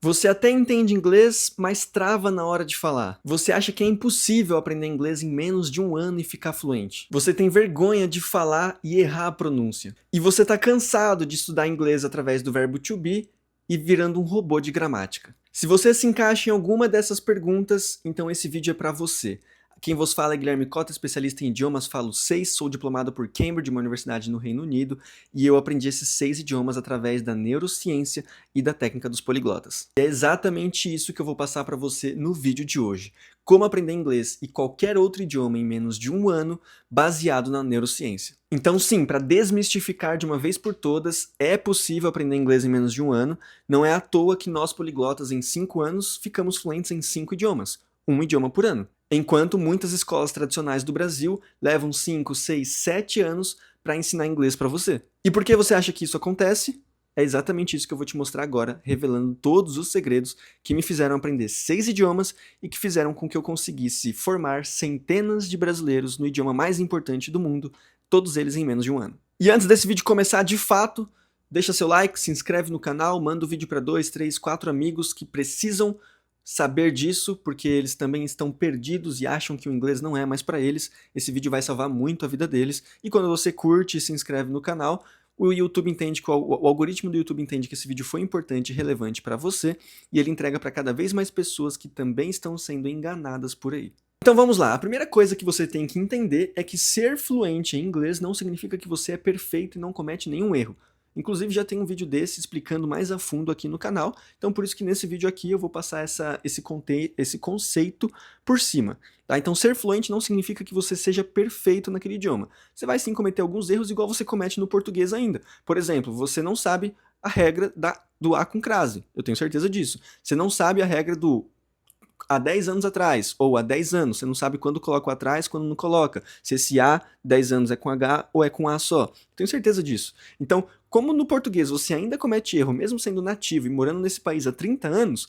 Você até entende inglês, mas trava na hora de falar. Você acha que é impossível aprender inglês em menos de um ano e ficar fluente. Você tem vergonha de falar e errar a pronúncia. E você está cansado de estudar inglês através do verbo to be e virando um robô de gramática. Se você se encaixa em alguma dessas perguntas, então esse vídeo é para você. Quem vos fala é Guilherme Cota, especialista em idiomas, falo 6, sou diplomado por Cambridge, uma universidade no Reino Unido, e eu aprendi esses 6 idiomas através da neurociência e da técnica dos poliglotas. É exatamente isso que eu vou passar para você no vídeo de hoje. Como aprender inglês e qualquer outro idioma em menos de um ano, baseado na neurociência. Então sim, para desmistificar de uma vez por todas, é possível aprender inglês em menos de um ano, não é à toa que nós poliglotas em 5 anos ficamos fluentes em 5 idiomas, um idioma por ano. Enquanto muitas escolas tradicionais do Brasil levam 5, 6, 7 anos para ensinar inglês para você. E por que você acha que isso acontece? É exatamente isso que eu vou te mostrar agora, revelando todos os segredos que me fizeram aprender 6 idiomas e que fizeram com que eu conseguisse formar centenas de brasileiros no idioma mais importante do mundo, todos eles em menos de um ano. E antes desse vídeo começar de fato, deixa seu like, se inscreve no canal, manda o vídeo para 2, 3, 4 amigos que precisam saber disso, porque eles também estão perdidos e acham que o inglês não é mais para eles. Esse vídeo vai salvar muito a vida deles. E quando você curte e se inscreve no canal, o YouTube entende que o algoritmo do YouTube entende que esse vídeo foi importante e relevante para você, e ele entrega para cada vez mais pessoas que também estão sendo enganadas por aí. Então vamos lá, a primeira coisa que você tem que entender é que ser fluente em inglês não significa que você é perfeito e não comete nenhum erro. Inclusive já tem um vídeo desse explicando mais a fundo aqui no canal, então por isso que nesse vídeo aqui eu vou passar esse conceito por cima. Tá? Então ser fluente não significa que você seja perfeito naquele idioma. Você vai sim cometer alguns erros igual você comete no português ainda. Por exemplo, você não sabe a regra do A com crase, eu tenho certeza disso. Você não sabe a regra do há 10 anos atrás, ou há 10 anos, você não sabe quando coloca o atrás, quando não coloca. Se esse A, 10 anos é com H ou é com A só. Tenho certeza disso. Então, como no português você ainda comete erro, mesmo sendo nativo e morando nesse país há 30 anos,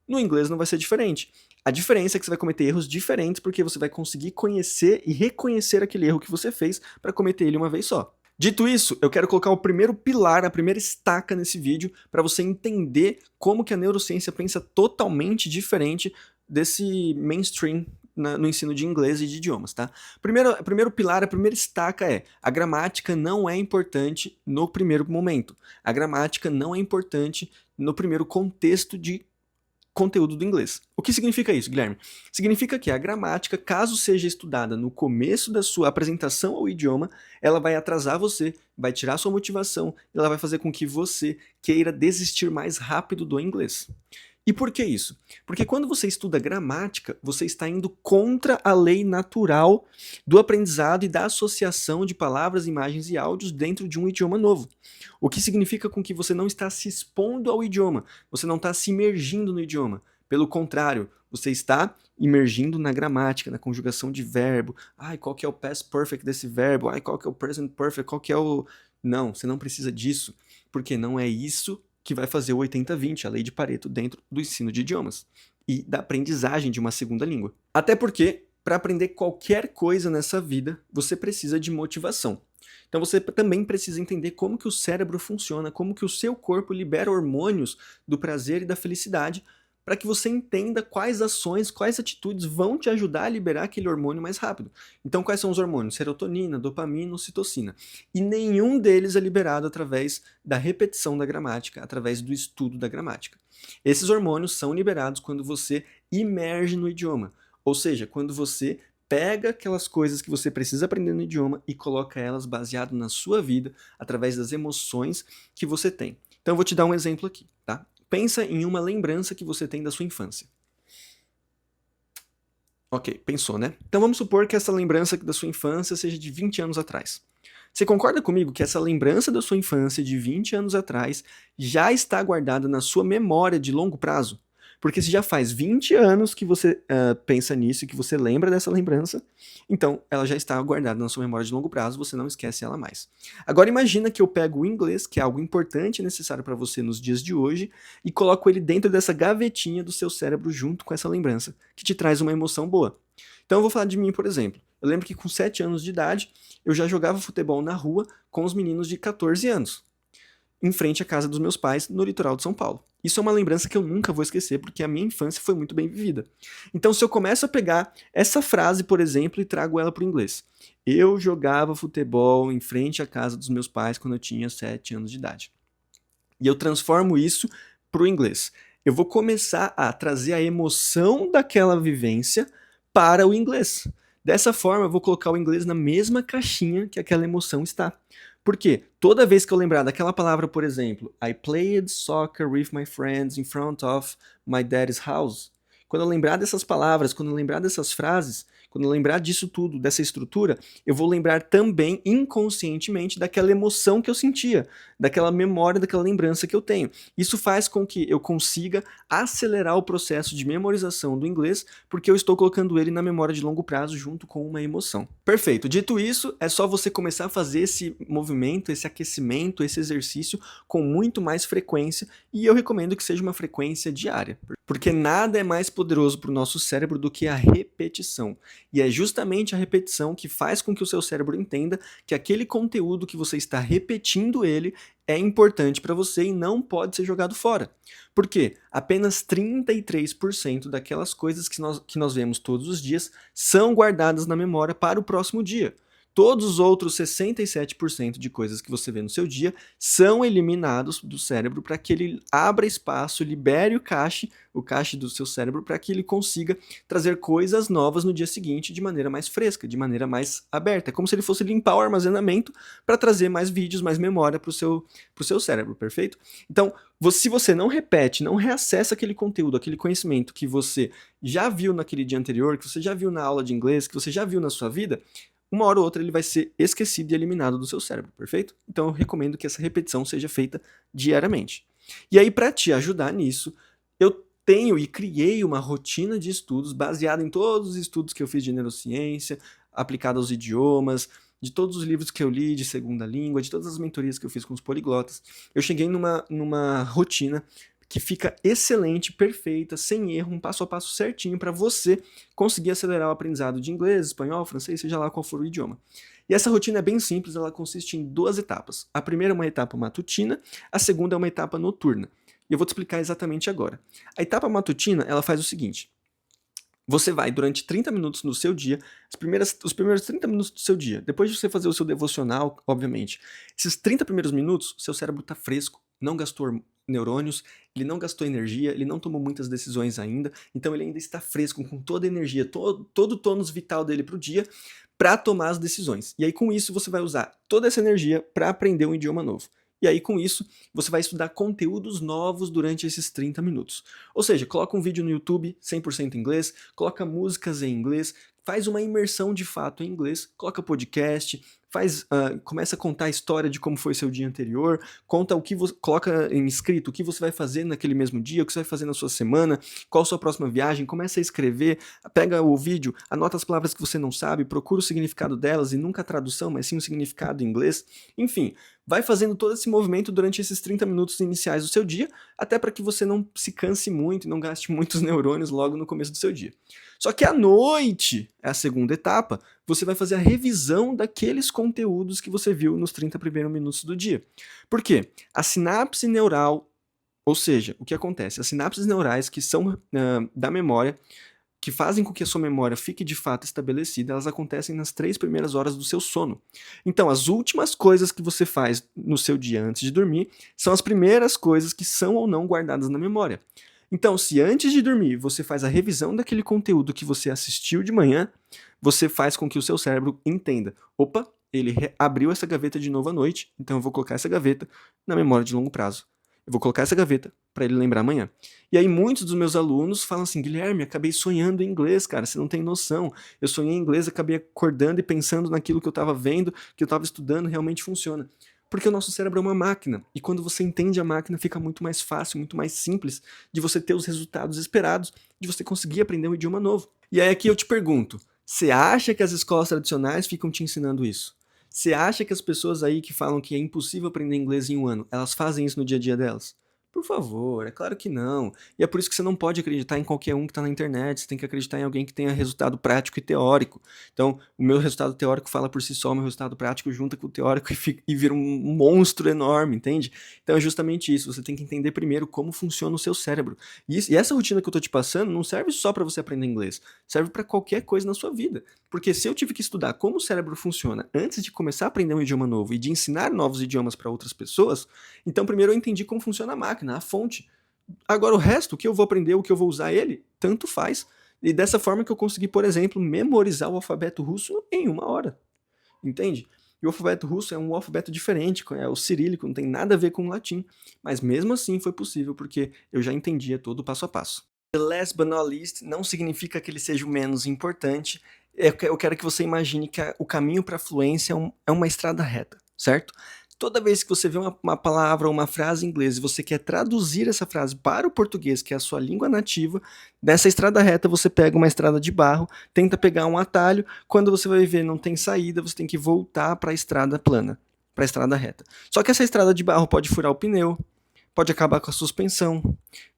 no inglês não vai ser diferente. A diferença é que você vai cometer erros diferentes porque você vai conseguir conhecer e reconhecer aquele erro que você fez para cometer ele uma vez só. Dito isso, eu quero colocar o primeiro pilar, a primeira estaca nesse vídeo, para você entender como que a neurociência pensa totalmente diferente desse mainstream no ensino de inglês e de idiomas, tá? Primeiro pilar, a primeira estaca é: a gramática não é importante no primeiro momento. A gramática não é importante no primeiro contexto de conteúdo do inglês. O que significa isso, Guilherme? Significa que a gramática, caso seja estudada no começo da sua apresentação ao idioma, ela vai atrasar você, vai tirar sua motivação, ela vai fazer com que você queira desistir mais rápido do inglês. E por que isso? Porque quando você estuda gramática, você está indo contra a lei natural do aprendizado e da associação de palavras, imagens e áudios dentro de um idioma novo. O que significa com que você não está se expondo ao idioma, você não está se imergindo no idioma. Pelo contrário, você está imergindo na gramática, na conjugação de verbo. Ai, qual que é o past perfect desse verbo? Ai, qual que é o present perfect? Qual que é o... Não, você não precisa disso, porque não é isso que vai fazer o 80-20, a lei de Pareto, dentro do ensino de idiomas e da aprendizagem de uma segunda língua. Até porque, para aprender qualquer coisa nessa vida, você precisa de motivação. Então você também precisa entender como que o cérebro funciona, como que o seu corpo libera hormônios do prazer e da felicidade, para que você entenda quais ações, quais atitudes vão te ajudar a liberar aquele hormônio mais rápido. Então quais são os hormônios? Serotonina, dopamina, ocitocina. E nenhum deles é liberado através da repetição da gramática, através do estudo da gramática. Esses hormônios são liberados quando você imerge no idioma, ou seja, quando você pega aquelas coisas que você precisa aprender no idioma e coloca elas baseado na sua vida, através das emoções que você tem. Então eu vou te dar um exemplo aqui, tá? Pensa em uma lembrança que você tem da sua infância. Ok, pensou, né? Então vamos supor que essa lembrança da sua infância seja de 20 anos atrás. Você concorda comigo que essa lembrança da sua infância de 20 anos atrás já está guardada na sua memória de longo prazo? Porque se já faz 20 anos que você pensa nisso e que você lembra dessa lembrança, então ela já está guardada na sua memória de longo prazo, você não esquece ela mais. Agora imagina que eu pego o inglês, que é algo importante e necessário para você nos dias de hoje, e coloco ele dentro dessa gavetinha do seu cérebro junto com essa lembrança, que te traz uma emoção boa. Então eu vou falar de mim, por exemplo. Eu lembro que com 7 anos de idade, eu já jogava futebol na rua com os meninos de 14 anos, em frente à casa dos meus pais, no litoral de São Paulo. Isso é uma lembrança que eu nunca vou esquecer, porque a minha infância foi muito bem vivida. Então, se eu começo a pegar essa frase, por exemplo, e trago ela para o inglês. Eu jogava futebol em frente à casa dos meus pais quando eu tinha 7 anos de idade. E eu transformo isso para o inglês. Eu vou começar a trazer a emoção daquela vivência para o inglês. Dessa forma, eu vou colocar o inglês na mesma caixinha que aquela emoção está. Por quê? Toda vez que eu lembrar daquela palavra, por exemplo, I played soccer with my friends in front of my dad's house. Quando eu lembrar dessas palavras, quando eu lembrar dessas frases, quando eu lembrar disso tudo, dessa estrutura, eu vou lembrar também inconscientemente daquela emoção que eu sentia, daquela memória, daquela lembrança que eu tenho. Isso faz com que eu consiga acelerar o processo de memorização do inglês, porque eu estou colocando ele na memória de longo prazo junto com uma emoção. Perfeito. Dito isso, é só você começar a fazer esse movimento, esse aquecimento, esse exercício com muito mais frequência, e eu recomendo que seja uma frequência diária, porque nada é mais poderoso para o nosso cérebro do que a repetição. E é justamente a repetição que faz com que o seu cérebro entenda que aquele conteúdo que você está repetindo ele é importante para você e não pode ser jogado fora. Por quê? Apenas 33% daquelas coisas que nós vemos todos os dias são guardadas na memória para o próximo dia. Todos os outros 67% de coisas que você vê no seu dia são eliminados do cérebro para que ele abra espaço, libere o cache do seu cérebro, para que ele consiga trazer coisas novas no dia seguinte de maneira mais fresca, de maneira mais aberta. É como se ele fosse limpar o armazenamento para trazer mais vídeos, mais memória para o seu cérebro, perfeito? Então, se você não repete, não reacessa aquele conteúdo, aquele conhecimento que você já viu naquele dia anterior, que você já viu na aula de inglês, que você já viu na sua vida, uma hora ou outra ele vai ser esquecido e eliminado do seu cérebro, perfeito? Então eu recomendo que essa repetição seja feita diariamente. E aí, para te ajudar nisso, eu tenho e criei uma rotina de estudos baseada em todos os estudos que eu fiz de neurociência, aplicada aos idiomas, de todos os livros que eu li de segunda língua, de todas as mentorias que eu fiz com os poliglotas. Eu cheguei numa rotina que fica excelente, perfeita, sem erro, um passo a passo certinho para você conseguir acelerar o aprendizado de inglês, espanhol, francês, seja lá qual for o idioma. E essa rotina é bem simples, ela consiste em 2 etapas. A primeira é uma etapa matutina, a segunda é uma etapa noturna. E eu vou te explicar exatamente agora. A etapa matutina, ela faz o seguinte: você vai, durante 30 minutos no seu dia, os primeiros 30 minutos do seu dia, depois de você fazer o seu devocional, obviamente, esses 30 primeiros minutos, seu cérebro está fresco, não gastou neurônios, ele não gastou energia, ele não tomou muitas decisões ainda, então ele ainda está fresco, com toda a energia, todo o tônus vital dele para o dia, para tomar as decisões. E aí com isso você vai usar toda essa energia para aprender um idioma novo. E aí, com isso, você vai estudar conteúdos novos durante esses 30 minutos. Ou seja, coloca um vídeo no YouTube 100% em inglês, coloca músicas em inglês, faz uma imersão de fato em inglês, coloca podcast, começa a contar a história de como foi seu dia anterior, conta coloca em escrito o que você vai fazer naquele mesmo dia, o que você vai fazer na sua semana, qual a sua próxima viagem, começa a escrever, pega o vídeo, anota as palavras que você não sabe, procura o significado delas e nunca a tradução, mas sim o significado em inglês. Enfim, vai fazendo todo esse movimento durante esses 30 minutos iniciais do seu dia, até para que você não se canse muito e não gaste muitos neurônios logo no começo do seu dia. Só que à noite, é a segunda etapa, você vai fazer a revisão daqueles conteúdos que você viu nos 30 primeiros minutos do dia. Por quê? A sinapse neural, ou seja, o que acontece? As sinapses neurais que são da memória, que fazem com que a sua memória fique de fato estabelecida, elas acontecem nas 3 primeiras horas do seu sono. Então, as últimas coisas que você faz no seu dia antes de dormir são as primeiras coisas que são ou não guardadas na memória. Então, se antes de dormir você faz a revisão daquele conteúdo que você assistiu de manhã, você faz com que o seu cérebro entenda: opa, ele abriu essa gaveta de novo à noite, então eu vou colocar essa gaveta na memória de longo prazo. Eu vou colocar essa gaveta para ele lembrar amanhã. E aí muitos dos meus alunos falam assim: Guilherme, acabei sonhando em inglês, cara, você não tem noção. Eu sonhei em inglês, acabei acordando e pensando naquilo que eu estava vendo, que eu estava estudando, realmente funciona. Porque o nosso cérebro é uma máquina, e quando você entende a máquina, fica muito mais fácil, muito mais simples de você ter os resultados esperados, de você conseguir aprender um idioma novo. E aí aqui eu te pergunto, você acha que as escolas tradicionais ficam te ensinando isso? Você acha que as pessoas aí que falam que é impossível aprender inglês em um ano, elas fazem isso no dia a dia delas? Por favor, é claro que não. E é por isso que você não pode acreditar em qualquer um que está na internet, você tem que acreditar em alguém que tenha resultado prático e teórico. Então, o meu resultado teórico fala por si só, o meu resultado prático junta com o teórico e vira um monstro enorme, entende? Então é justamente isso, você tem que entender primeiro como funciona o seu cérebro. E essa rotina que eu tô te passando não serve só para você aprender inglês, serve para qualquer coisa na sua vida. Porque se eu tive que estudar como o cérebro funciona antes de começar a aprender um idioma novo e de ensinar novos idiomas para outras pessoas, então primeiro eu entendi como funciona a máquina, a fonte. Agora o resto, o que eu vou aprender, o que eu vou usar ele, tanto faz. E dessa forma que eu consegui, por exemplo, memorizar o alfabeto russo em 1 hora. Entende? E o alfabeto russo é um alfabeto diferente, é o cirílico, não tem nada a ver com o latim. Mas mesmo assim foi possível, porque eu já entendia todo o passo a passo. The last but not least não significa que ele seja o menos importante. Eu quero que você imagine que o caminho para a fluência é uma estrada reta, certo? Toda vez que você vê uma palavra ou uma frase em inglês e você quer traduzir essa frase para o português, que é a sua língua nativa, nessa estrada reta você pega uma estrada de barro, tenta pegar um atalho, quando você vai ver não tem saída, você tem que voltar para a estrada plana, para a estrada reta. Só que essa estrada de barro pode furar o pneu, pode acabar com a suspensão,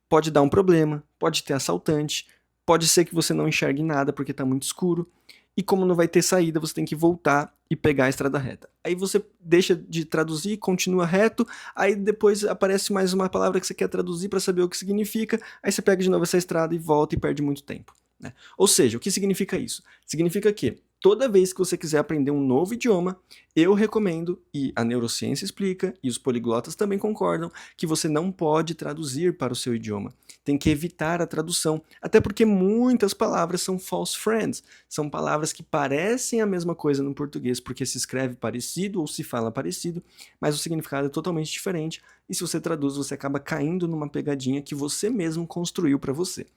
pode dar um problema, pode ter assaltante, pode ser que você não enxergue nada porque está muito escuro, e como não vai ter saída, você tem que voltar e pegar a estrada reta. Aí você deixa de traduzir, continua reto, aí depois aparece mais uma palavra que você quer traduzir para saber o que significa, aí você pega de novo essa estrada e volta e perde muito tempo. Né? Ou seja, o que significa isso? Significa que toda vez que você quiser aprender um novo idioma, eu recomendo, e a neurociência explica, e os poliglotas também concordam, que você não pode traduzir para o seu idioma. Tem que evitar a tradução, até porque muitas palavras são false friends, são palavras que parecem a mesma coisa no português, porque se escreve parecido ou se fala parecido, mas o significado é totalmente diferente, e se você traduz, você acaba caindo numa pegadinha que você mesmo construiu para você.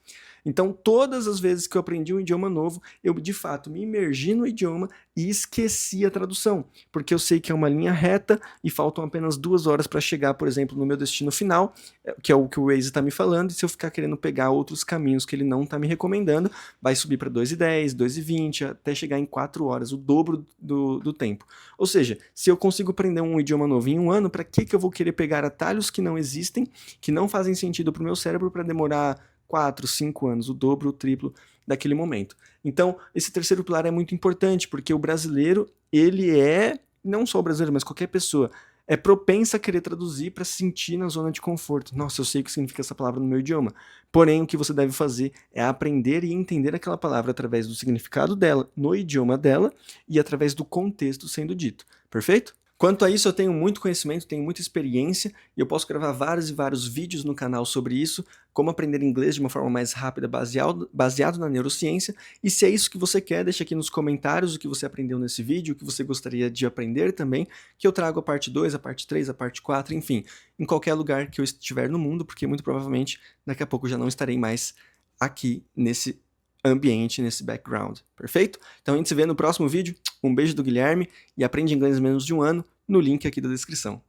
Então, todas as vezes que eu aprendi um idioma novo, eu de fato me imergi no idioma e esqueci a tradução, porque eu sei que é uma linha reta e faltam apenas 2 horas para chegar, por exemplo, no meu destino final, que é o que o Waze está me falando, e se eu ficar querendo pegar outros caminhos que ele não está me recomendando, vai subir para 2h10, 2h20, até chegar em 4 horas, o dobro do tempo. Ou seja, se eu consigo aprender um idioma novo em 1 ano, para que eu vou querer pegar atalhos que não existem, que não fazem sentido para o meu cérebro para demorar 4, 5 anos, o dobro, o triplo daquele momento. Então, esse terceiro pilar é muito importante, porque o brasileiro, ele é, não só o brasileiro, mas qualquer pessoa, é propensa a querer traduzir para se sentir na zona de conforto. Nossa, eu sei o que significa essa palavra no meu idioma. Porém, o que você deve fazer é aprender e entender aquela palavra através do significado dela, no idioma dela, e através do contexto sendo dito. Perfeito? Quanto a isso, eu tenho muito conhecimento, tenho muita experiência e eu posso gravar vários e vários vídeos no canal sobre isso, como aprender inglês de uma forma mais rápida, baseado na neurociência. E se é isso que você quer, deixa aqui nos comentários o que você aprendeu nesse vídeo, o que você gostaria de aprender também, que eu trago a parte 2, a parte 3, a parte 4, enfim, em qualquer lugar que eu estiver no mundo, porque muito provavelmente daqui a pouco eu já não estarei mais aqui nesse ambiente, nesse background, perfeito? Então a gente se vê no próximo vídeo, um beijo do Guilherme e aprende inglês em menos de 1 ano no link aqui da descrição.